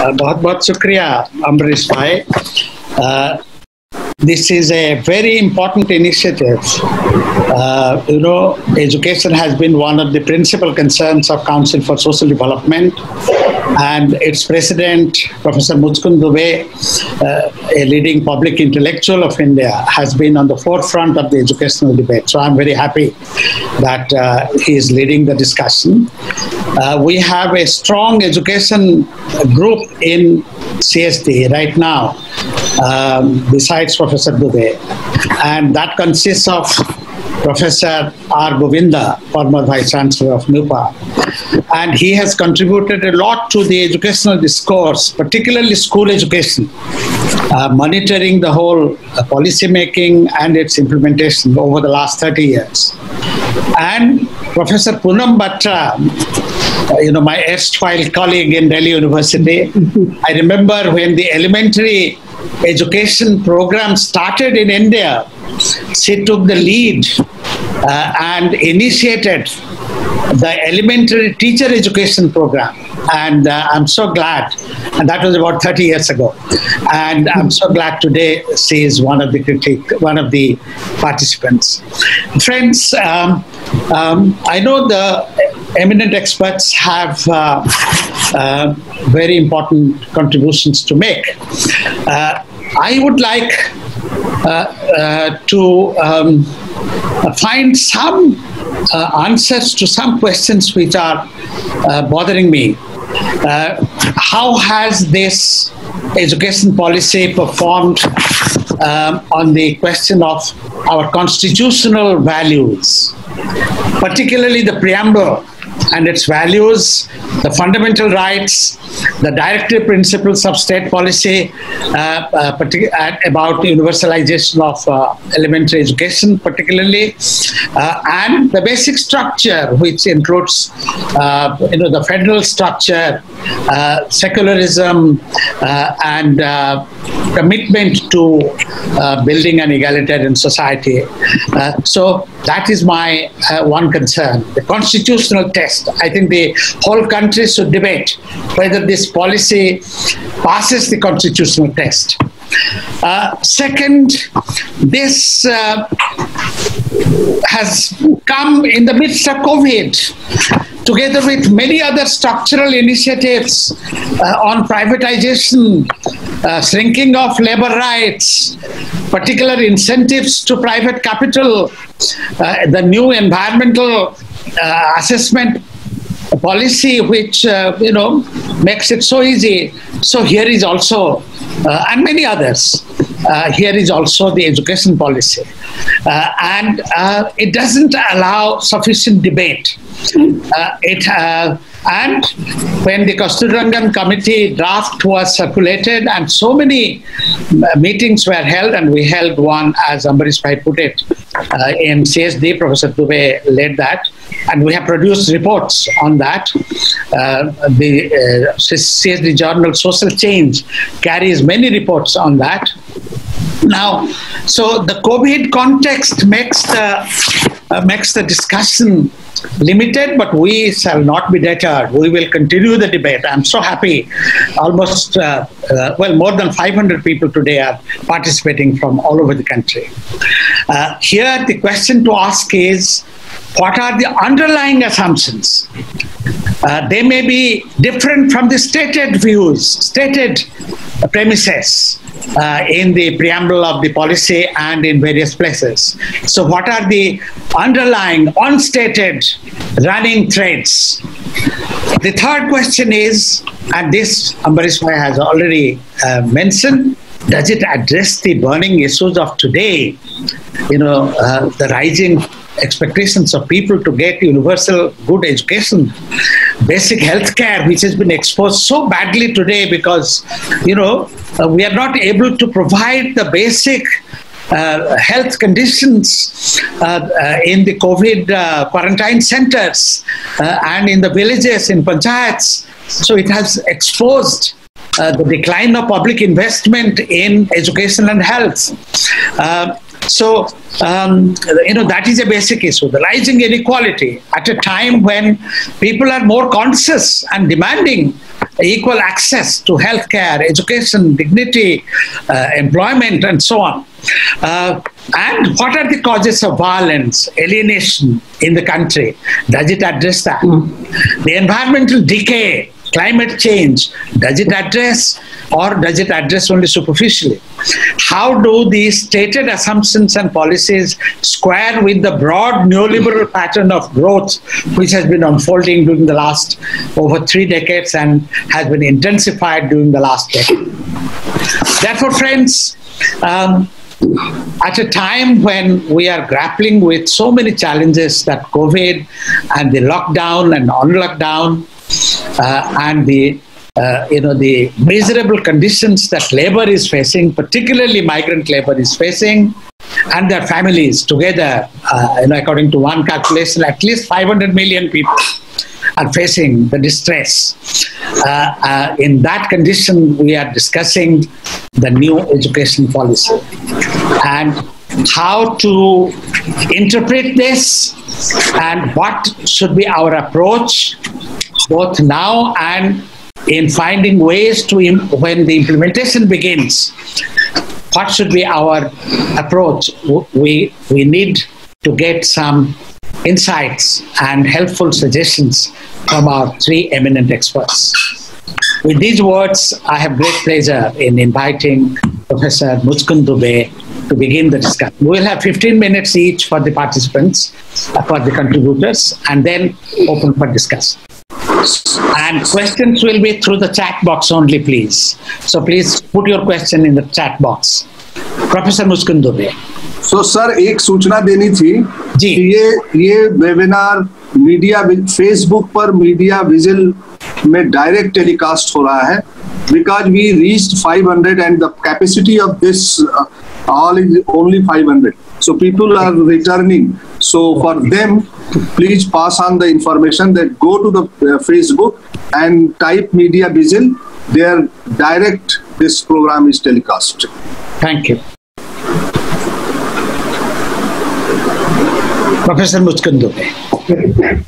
बहुत बहुत शुक्रिया अम्बरीश भाई. This is a very important initiative. Education has been one of the principal concerns of Council for Social Development, and its president, Professor Mutskund Dubey, a leading public intellectual of India, has been on the forefront of the educational debate. So I'm very happy that he is leading the discussion. We have a strong education group in CSD right now, besides Professor Dubey, and that consists of Professor R. Govinda, former Vice Chancellor of NUPA, and he has contributed a lot to the educational discourse, particularly school education, monitoring the whole policy making and its implementation over the last 30 years. And Professor Poonam Batra, my erstwhile colleague in Delhi University, I remember when the elementary education program started in India, she took the lead and initiated the elementary teacher education program. And I'm so glad, and that was about 30 years ago. And I'm so glad today she is one of the participants. Friends, I know the eminent experts have very important contributions to make. I would like to find some answers to some questions which are bothering me. How has this education policy performed on the question of our constitutional values, particularly the preamble and its values, the fundamental rights, the directive principles of state policy about universalization of elementary education particularly, and the basic structure which includes the federal structure, secularism, and commitment to building an egalitarian society. So that is my one concern. The constitutional test. I think the whole country should debate whether this policy passes the constitutional test. Second, this has come in the midst of COVID, together with many other structural initiatives on privatization, shrinking of labor rights, particular incentives to private capital, the new environmental assessment policy, which makes it so easy. So here is also, and many others. Here is also the education policy, and it doesn't allow sufficient debate. And when the Kasturirangan Committee draft was circulated and so many meetings were held, and we held one, as Ambarish Bhai put it, in CSD, Professor Dubey led that, and we have produced reports on that. The CSD journal Social Change carries many reports on that. Now, so the COVID context makes the discussion limited, but we shall not be deterred. We will continue the debate. I'm so happy. Almost, more than 500 people today are participating from all over the country. Here, the question to ask is, what are the underlying assumptions? They may be different from the stated views, stated premises in the preamble of the policy and in various places. So what are the underlying, unstated, running threads? The third question is, and this Ambarish Bhai has already mentioned, does it address the burning issues of today? The rising expectations of people to get universal good education, basic health care, which has been exposed so badly today because, we are not able to provide the basic health conditions in the COVID quarantine centers and in the villages, in panchayats. So it has exposed the decline of public investment in education and health. So, that is a basic issue. The rising inequality at a time when people are more conscious and demanding equal access to healthcare, education, dignity, employment, and so on. And what are the causes of violence, alienation in the country? Does it address that? The environmental decay, climate change, does it address, or does it address only superficially? How do these stated assumptions and policies square with the broad neoliberal pattern of growth which has been unfolding during the last over 3 decades and has been intensified during the last decade? Therefore, friends, at a time when we are grappling with so many challenges that COVID and the lockdown and on-lockdown and the miserable conditions that labor is facing, particularly migrant labor is facing, and their families together, according to one calculation, at least 500 million people are facing the distress. In that condition, we are discussing the new education policy and how to interpret this and what should be our approach both now and in finding ways to, when the implementation begins, what should be our approach? We need to get some insights and helpful suggestions from our 3 eminent experts. With these words, I have great pleasure in inviting Professor Muchkund Dubey to begin the discussion. We will have 15 minutes each for the participants, for the contributors, and then open for discussion. And questions will be through the chat box only, please. So please put your question in the chat box. Professor Muchkund Dubey. So sir एक सूचना देनी थी कि ये webinar media Facebook पर media vigil में direct telecast हो रहा है because we reached 500 and the capacity of this all is only 500. So people are returning. So for them, please pass on the information that go to the Facebook and type media vigil. There direct this program is telecast. Thank you. Professor Muchkund Dubey.